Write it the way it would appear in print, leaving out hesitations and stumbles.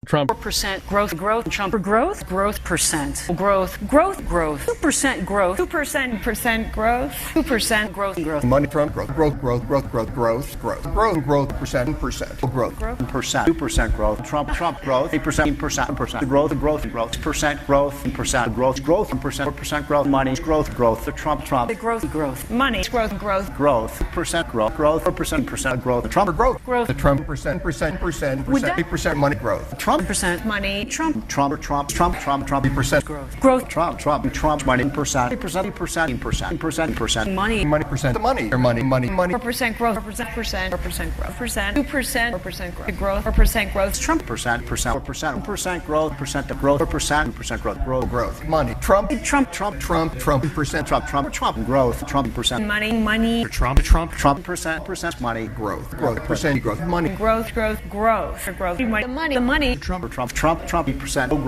Trump. 4% growth, Trump growth, percent, growth, 2% growth, 2% growth, 2% growth. Money, Trump, growth, percent, growth, 2% growth, Trump growth, 8%, growth, percent growth, 4% growth, money, growth, the Trump, The growth, money, growth, percent growth, 4% growth, Trump growth, the Trump, percent, 8% money growth, Trump, percent money, Trump, 8% growth, Trump, money, percent, money, percent, the money, 4% growth, 4% growth, 2% growth, 4% growth, Trump, percent growth, growth, money, Trump, percent, money, Trump, percent, money, growth, money, growth, the money, Trump, percent, growth.